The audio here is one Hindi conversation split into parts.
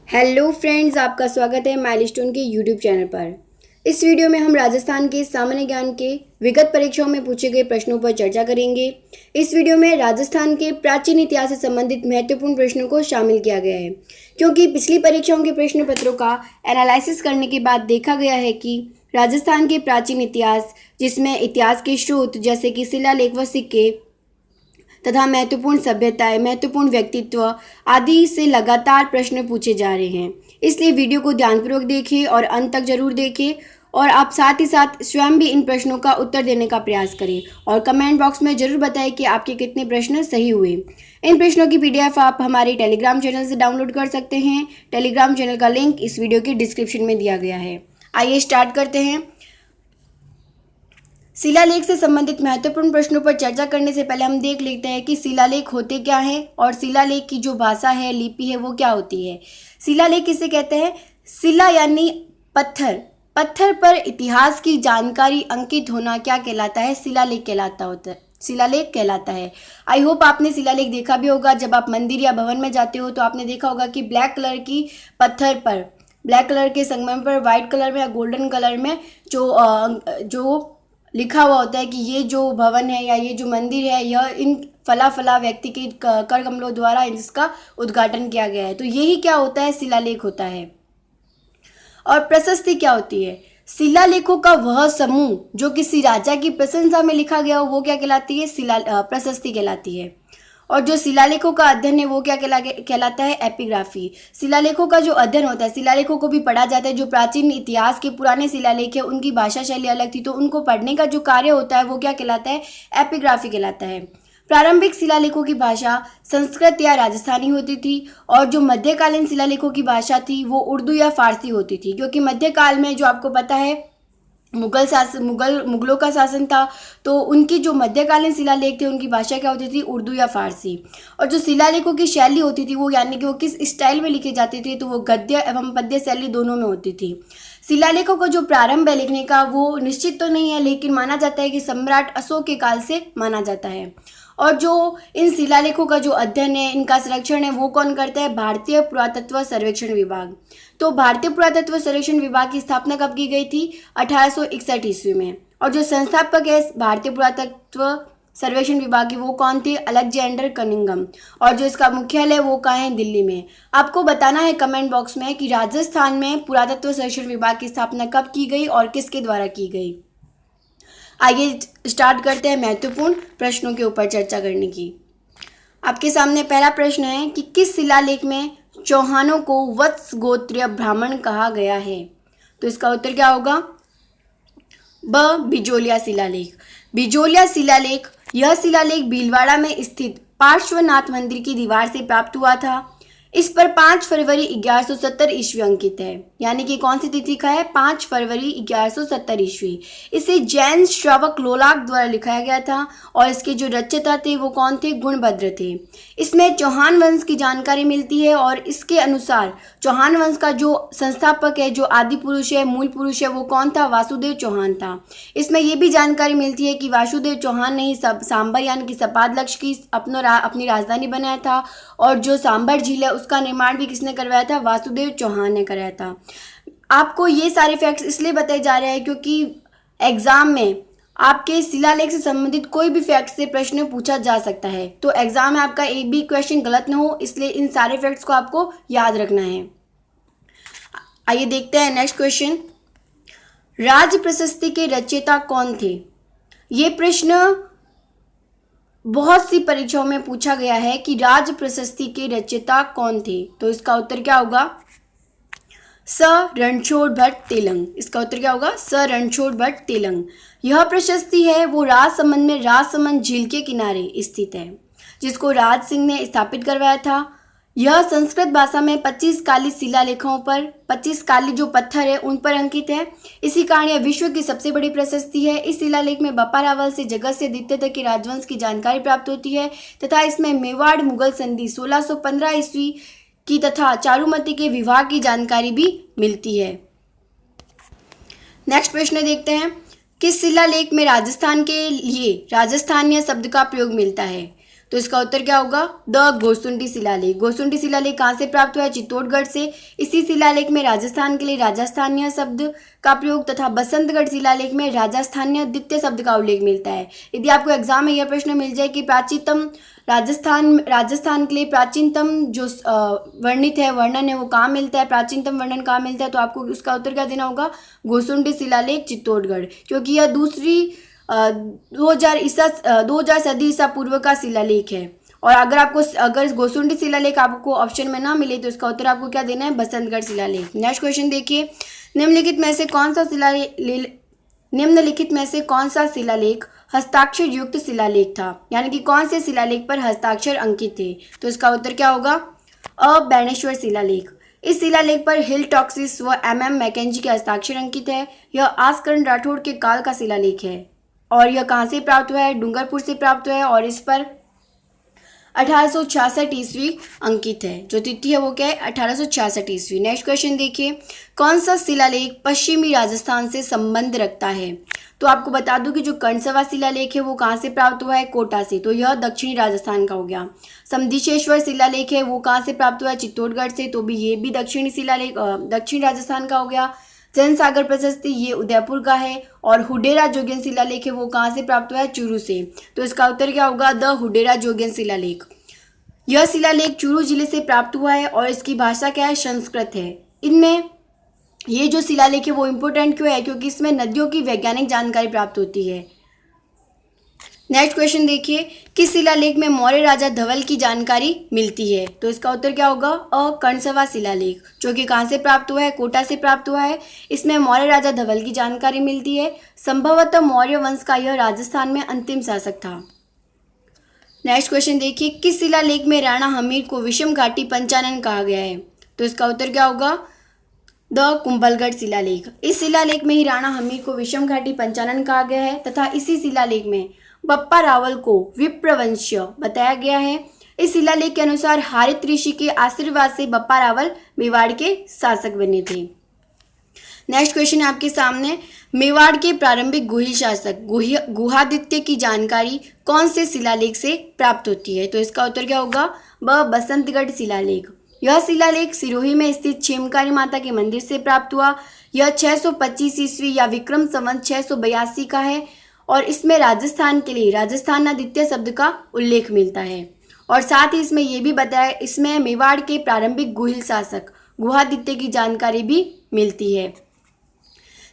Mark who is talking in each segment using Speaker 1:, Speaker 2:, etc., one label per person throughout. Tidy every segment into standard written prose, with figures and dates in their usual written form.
Speaker 1: हेलो फ्रेंड्स, आपका स्वागत है माइलस्टोन के यूट्यूब चैनल पर। इस वीडियो में हम राजस्थान के सामान्य ज्ञान के विगत परीक्षाओं में पूछे गए प्रश्नों पर चर्चा करेंगे। इस वीडियो में राजस्थान के प्राचीन इतिहास से संबंधित महत्वपूर्ण प्रश्नों को शामिल किया गया है, क्योंकि पिछली परीक्षाओं के प्रश्न पत्रों का एनालिसिस करने के बाद देखा गया है कि राजस्थान के प्राचीन इतिहास, जिसमें इतिहास के स्रोत जैसे कि शिलालेख व सिक्के तथा महत्वपूर्ण सभ्यताएं, महत्वपूर्ण व्यक्तित्व आदि से लगातार प्रश्न पूछे जा रहे हैं। इसलिए वीडियो को ध्यानपूर्वक देखें और अंत तक जरूर देखें, और आप साथ ही साथ स्वयं भी इन प्रश्नों का उत्तर देने का प्रयास करें और कमेंट बॉक्स में जरूर बताएं कि आपके कितने प्रश्न सही हुए। इन प्रश्नों की पीडीएफ आप हमारे टेलीग्राम चैनल से डाउनलोड कर सकते हैं। टेलीग्राम चैनल का लिंक इस वीडियो के डिस्क्रिप्शन में दिया गया है। आइए स्टार्ट करते हैं। शिलालेख से संबंधित महत्वपूर्ण प्रश्नों पर चर्चा करने से पहले हम देख लेते हैं कि शिलालेख होते क्या हैं और शिलालेख की जो भाषा है, लिपि है, वो क्या होती है। शिलालेख किसे कहते हैं? शिला यानी पत्थर, पत्थर पर इतिहास की जानकारी अंकित होना क्या कहलाता है? शिलालेख कहलाता होता है, शिलालेख कहलाता है। आई होप आपने शिलालेख देखा भी होगा। जब आप मंदिर या भवन में जाते हो तो आपने देखा होगा कि ब्लैक कलर की पत्थर पर, ब्लैक कलर के संगमरमर पर व्हाइट कलर में या गोल्डन कलर में जो लिखा हुआ होता है कि ये जो भवन है या ये जो मंदिर है, यह इन फला फला व्यक्ति के कर कमलों द्वारा इसका उद्घाटन किया गया है। तो यही क्या होता है? शिलालेख होता है। और प्रशस्ति क्या होती है? शिलालेखों का वह समूह जो किसी राजा की प्रशंसा में लिखा गया हो, वो क्या कहलाती है? प्रशस्ति कहलाती है। और जो शिलालेखों का अध्ययन है वो क्या कहलाता है? एपिग्राफी। शिलालेखों का जो अध्ययन होता है, शिलालेखों को भी पढ़ा जाता है। जो प्राचीन इतिहास के पुराने शिलालेख है उनकी भाषा शैली अलग थी, तो उनको पढ़ने का जो कार्य होता है वो क्या कहलाता है? एपिग्राफी कहलाता है। प्रारंभिक शिलालेखों की भाषा संस्कृत या राजस्थानी होती थी, और जो मध्यकालीन शिलालेखों की भाषा थी वो उर्दू या फारसी होती थी, क्योंकि मध्यकाल में जो आपको पता है मुगलों का शासन था, तो उनकी जो मध्यकालीन शिलालेख थे उनकी भाषा क्या होती थी? उर्दू या फारसी। और जो शिलालेखों की शैली होती थी वो, यानी कि वो किस स्टाइल में लिखे जाते थे, तो वो गद्य एवं पद्य शैली दोनों में होती थी। शिलालेखों का जो प्रारंभ है लिखने का वो निश्चित तो नहीं है, लेकिन माना जाता है कि सम्राट अशोक के काल से माना जाता है। और जो इन शिलालेखों का जो अध्ययन है, इनका संरक्षण है, वो कौन करता है? भारतीय पुरातत्व सर्वेक्षण विभाग। तो भारतीय पुरातत्व सर्वेक्षण विभाग की स्थापना कब की गई थी? 1861 ईस्वी में। और जो संस्थापक है भारतीय पुरातत्व सर्वेक्षण विभाग की, वो कौन थे? Alexander Cunningham. और जो इसका मुख्यालय वो कहाँ है? दिल्ली में। आपको बताना है कमेंट बॉक्स में कि राजस्थान में पुरातत्व सर्वेक्षण विभाग की स्थापना कब की गई और किसके द्वारा की गई। आइए स्टार्ट करते हैं महत्वपूर्ण प्रश्नों के ऊपर चर्चा करने की। आपके सामने पहला प्रश्न है कि किस शिलालेख में चौहानों को वत्स गोत्रीय ब्राह्मण कहा गया है? तो इसका उत्तर क्या होगा? ब, बिजोलिया शिलालेख। बिजोलिया शिलालेख, यह शिलालेख भीलवाड़ा में स्थित पार्श्वनाथ मंदिर की दीवार से प्राप्त हुआ था। इस पर 5 फरवरी 1170 ईस्वी अंकित है, यानी कि कौन सी तिथि का है? 5 फरवरी 1170 ईस्वी। इसे जैन श्रावक लोलाक द्वारा लिखाया गया था, और इसके जो रचयिता थे वो कौन थे? गुणभद्र थे। इसमें चौहान वंश की जानकारी मिलती है, और इसके अनुसार चौहान वंश का जो संस्थापक है, जो आदि पुरुष है, मूल पुरुष है, वो कौन था? वासुदेव चौहान था। इसमें ये भी जानकारी मिलती है कि वासुदेव चौहान ने ही सांबर यानी कि सपाद की अपनी राजधानी बनाया था, और जो सांबर झील है उसका निर्माण भी किसने करवाया था? वासुदेव चौहान ने कराया था। आपको ये सारे फैक्ट्स इसलिए बताए जा रहे हैं क्योंकि एग्जाम में आपके शिलालेख से संबंधित कोई भी फैक्ट से प्रश्न पूछा जा सकता है, तो एग्जाम में आपका एक भी क्वेश्चन गलत न हो, इसलिए इन सारे फैक्ट्स को आपको याद रखना है। आइए देखते हैं नेक्स्ट क्वेश्चन। राज प्रशस्ति के रचयिता कौन थे? ये प्रश्न बहुत सी परीक्षाओं में पूछा गया है कि राज प्रशस्ति के रचयिता कौन थे। तो इसका उत्तर क्या होगा? स, रणछोड़ भट्ट तेलंग। इसका उत्तर क्या होगा? स, रणछोड़ भट्ट तेलंग। यह प्रशस्ति है वो राजसमंद में राजसमंद झील के किनारे स्थित है, जिसको राज सिंह ने स्थापित करवाया था। यह संस्कृत भाषा में 25 काली शिलालेखों पर, 25 काली जो पत्थर है उन पर अंकित है। इसी कारण यह विश्व की सबसे बड़ी प्रशस्ति है। इस शिलालेख में बप्पा रावल से जगत से आदित्य तक के राजवंश की जानकारी प्राप्त होती है, तथा इसमें मेवाड़ मुगल संधि 1615 ईस्वी की तथा चारुमती के विवाह की जानकारी भी मिलती है। नेक्स्ट प्रश्न देखते हैं। किस शिलालेख में राजस्थान के लिए राजस्थानीय शब्द का प्रयोग मिलता है? तो इसका उत्तर क्या होगा? द गोसुंडी शिलालेख। गोसुंडी शिलालेख कहाँ से प्राप्त हुआ है? चित्तौड़गढ़ से। इसी शिलालेख में राजस्थान के लिए राजस्थानीय शब्द का प्रयोग तथा बसंतगढ़ शिलालेख में राजस्थानीय द्वितीय शब्द का उल्लेख मिलता है। यदि आपको एग्जाम में यह प्रश्न मिल जाए कि प्राचीनतम राजस्थान के लिए प्राचीनतम जो वर्णित है वर्णन है वो कहाँ मिलता है, प्राचीनतम वर्णन कहाँ मिलता है, तो आपको उसका उत्तर क्या देना होगा? गोसुंडी शिलालेख चित्तौड़गढ़, क्योंकि यह दूसरी 2000 सदी ईसा पूर्व का शिलालेख है। और अगर गोसुंडी शिलालेख आपको ऑप्शन में ना मिले तो इसका उत्तर आपको क्या देना है? बसंतगढ़ शिलालेख। नेक्स्ट क्वेश्चन देखिए, निम्नलिखित में से कौन सा शिलालेख हस्ताक्षर युक्त शिलालेख था, यानी कि कौन से शिलालेख पर हस्ताक्षर अंकित थे? तो इसका उत्तर क्या होगा? बेणेश्वर शिलालेख। इस शिलालेख पर हिल टॉक्सिस व MM मैकेंजी के हस्ताक्षर अंकित है। यह आसकरण राठौड़ के काल का शिलालेख है और यह कहाँ से प्राप्त हुआ है? डूंगरपुर से प्राप्त हुआ है और इस पर 1866 ईस्वी अंकित है। जो तिथि है वो क्या है? 1866 ईस्वी। नेक्स्ट क्वेश्चन देखिए, कौन सा शिलालेख पश्चिमी राजस्थान से संबंध रखता है? तो आपको बता दूं कि जो कर्णसवा शिलालेख है वो कहाँ से प्राप्त हुआ है? कोटा से, तो यह दक्षिणी राजस्थान का हो गया। समधिशेश्वर शिलालेख है वो कहाँ से प्राप्त हुआ है? चित्तौड़गढ़ से, तो भी ये भी दक्षिणी राजस्थान का हो गया। जनसागर प्रशस्ति ये उदयपुर का है और हुडेरा जोगियन शिलालेख है वो कहाँ से प्राप्त हुआ है? चूरू से, तो इसका उत्तर क्या होगा? द हुडेरा जोगियन शिलालेख। यह शिलालेख चूरू जिले से प्राप्त हुआ है और इसकी भाषा क्या है? संस्कृत है। इनमें ये जो शिलालेख है वो इम्पोर्टेंट क्यों है? क्योंकि इसमें नदियों की वैज्ञानिक जानकारी प्राप्त होती है। नेक्स्ट क्वेश्चन देखिए, किस शिलालेख में मौर्य राजा धवल की जानकारी मिलती है? तो इसका उत्तर क्या होगा? कर्णसवा शिलालेख, जो कि कहाँ से प्राप्त हुआ है? कोटा से प्राप्त हुआ है। इसमें मौर्य राजा धवल की जानकारी मिलती है। संभवतः मौर्य वंश का यह राजस्थान में अंतिम शासक था। नेक्स्ट क्वेश्चन देखिए, किस शिलालेख में राणा हमीर को विषम घाटी पंचानन कहा गया है? तो इसका उत्तर क्या होगा? द कुंभलगढ़ शिलालेख। इस शिलालेख में ही राणा हमीर को विषम घाटी पंचानन कहा गया है तथा इसी शिलालेख में बप्पा रावल को विप्रवंश्य बताया गया है। इस शिलालेख के अनुसार हारित ऋषि के आशीर्वाद से बप्पा रावल मेवाड़ के शासक बने थे। नेक्स्ट क्वेश्चन है आपके सामने, मेवाड़ के प्रारंभिक गुहिल शासक गुहादित्य की जानकारी कौन से शिलालेख से प्राप्त होती है? तो इसका उत्तर क्या होगा? बसंतगढ़ शिलालेख। यह शिलालेख सिरोही में स्थित क्षेमकारी माता के मंदिर से प्राप्त हुआ। यह 625 ईस्वी या विक्रम संवत 682 का है और इसमें राजस्थान के लिए राजस्थान द्वितीय शब्द का उल्लेख मिलता है और साथ ही इसमें यह भी बताया इसमें मेवाड़ के प्रारंभिक गुहिल शासक गुहादित्य की जानकारी भी मिलती है।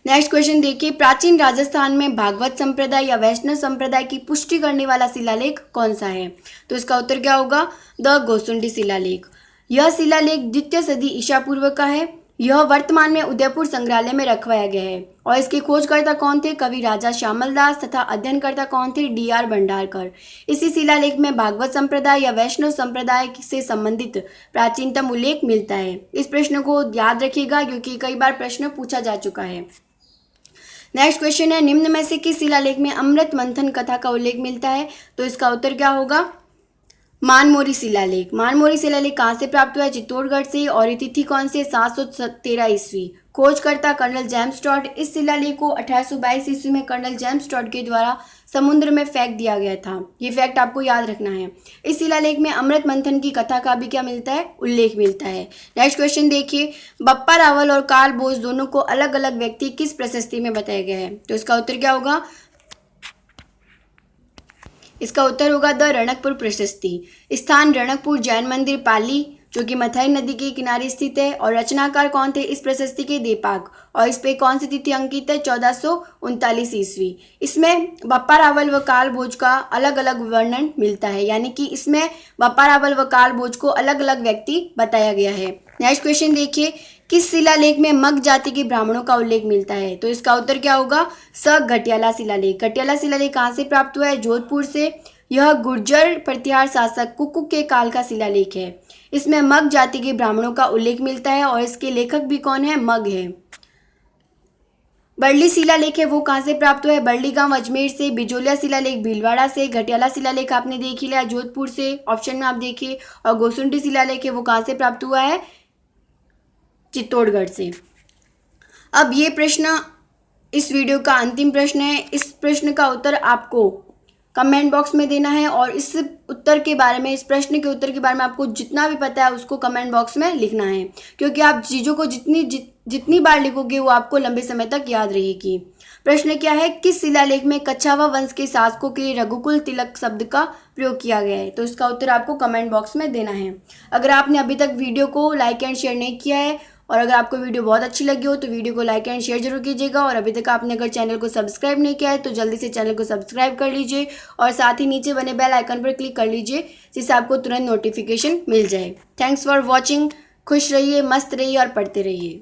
Speaker 1: नेक्स्ट क्वेश्चन देखिए, प्राचीन राजस्थान में भागवत संप्रदाय या वैष्णव संप्रदाय की पुष्टि करने वाला शिलालेख कौन सा है? तो इसका उत्तर क्या होगा? द गोसुंडी शिलालेख। यह शिलालेख द्वितीय सदी ईसा पूर्व का है। यह वर्तमान में उदयपुर संग्रहालय में रखवाया गया है और इसके खोजकर्ता कौन थे? कवि राजा श्यामल दास तथा अध्ययनकर्ता कौन थे? DR भंडारकर। इसी शिलालेख में भागवत संप्रदाय या वैष्णव संप्रदाय से संबंधित प्राचीनतम उल्लेख मिलता है। इस प्रश्न को याद रखिएगा क्योंकि कई बार प्रश्न पूछा जा चुका है। नेक्स्ट क्वेश्चन है, निम्न में से किस शिलालेख में अमृत मंथन कथा का उल्लेख मिलता है? तो इसका उत्तर क्या होगा? मानमोरी शिलालेख। मानमोरी शिलालेख कहाँ से प्राप्त हुआ है? चित्तौड़गढ़ से और ये तिथि कौन से? 713 ईस्वी। खोजकर्ता कर्नल जेम्स टॉड। इस शिलालेख को 1822 ईस्वी में कर्नल जेम्स टॉड के द्वारा समुद्र में फेंक दिया गया था। ये फैक्ट आपको याद रखना है। इस शिलालेख में अमृत मंथन की कथा का भी क्या मिलता है? उल्लेख मिलता है। नेक्स्ट क्वेश्चन देखिए, बप्पा रावल और कार्ल बोस दोनों को अलग अलग व्यक्ति किस प्रशस्ति में बताया गया है? तो इसका उत्तर क्या होगा? इसका उत्तर होगा द रणकपुर प्रशस्ति। स्थान रणकपुर जैन मंदिर पाली जो कि मथाई नदी के किनारे स्थित है और रचनाकार कौन थे इस प्रशस्ति के? देपाक। और इस पे कौन सी तिथि अंकित है? 1439 ईस्वी। इसमें बप्पा रावल व कार्ल भोज का अलग अलग वर्णन मिलता है, यानी कि इसमें बप्पा रावल व कार्ल भोज को अलग अलग व्यक्ति बताया गया है। नेक्स्ट क्वेश्चन देखिए, किस शिलालेख में मग जाति के ब्राह्मणों का उल्लेख मिलता है? तो इसका उत्तर क्या होगा? घटियाला शिलालेख। घटियाला शिलालेख कहाँ से प्राप्त हुआ है? जोधपुर से। यह गुर्जर प्रतिहार शासक कुकुक के काल का शिलालेख है। इसमें मग जाति के ब्राह्मणों का उल्लेख मिलता है और इसके लेखक भी कौन है? मग है। बरली शिलालेख है वो कहाँ से प्राप्त हुआ है? बरली गांव अजमेर से। बिजोलिया शिलालेख भीलवाड़ा से। घटियाला शिलालेख आपने देख ही लिया जोधपुर से, ऑप्शन में आप देखिए। और गोसुंडी शिलालेख है वो कहाँ से प्राप्त हुआ है? चित्तौड़गढ़ से। अब ये प्रश्न इस वीडियो का अंतिम प्रश्न है। इस प्रश्न का उत्तर आपको कमेंट बॉक्स में देना है और इस उत्तर के बारे में, इस प्रश्न के उत्तर के बारे में आपको जितना भी पता है उसको कमेंट बॉक्स में लिखना है, क्योंकि आप चीज़ों को जितनी बार लिखोगे वो आपको लंबे समय तक याद रहेगी। प्रश्न क्या है, किस शिलालेख में कच्छावा वंश के शासकों के लिए रघुकुल तिलक शब्द का प्रयोग किया गया है? तो इसका उत्तर आपको कमेंट बॉक्स में देना है। अगर आपने अभी तक वीडियो को लाइक एंड शेयर नहीं किया है और अगर आपको वीडियो बहुत अच्छी लगी हो तो वीडियो को लाइक एंड शेयर जरूर कीजिएगा, और अभी तक आपने अगर चैनल को सब्सक्राइब नहीं किया है तो जल्दी से चैनल को सब्सक्राइब कर लीजिए और साथ ही नीचे बने बेल आइकन पर क्लिक कर लीजिए जिससे आपको तुरंत नोटिफिकेशन मिल जाए। Thanks for watching. खुश रहिए, मस्त रहिए और पढ़ते रहिए।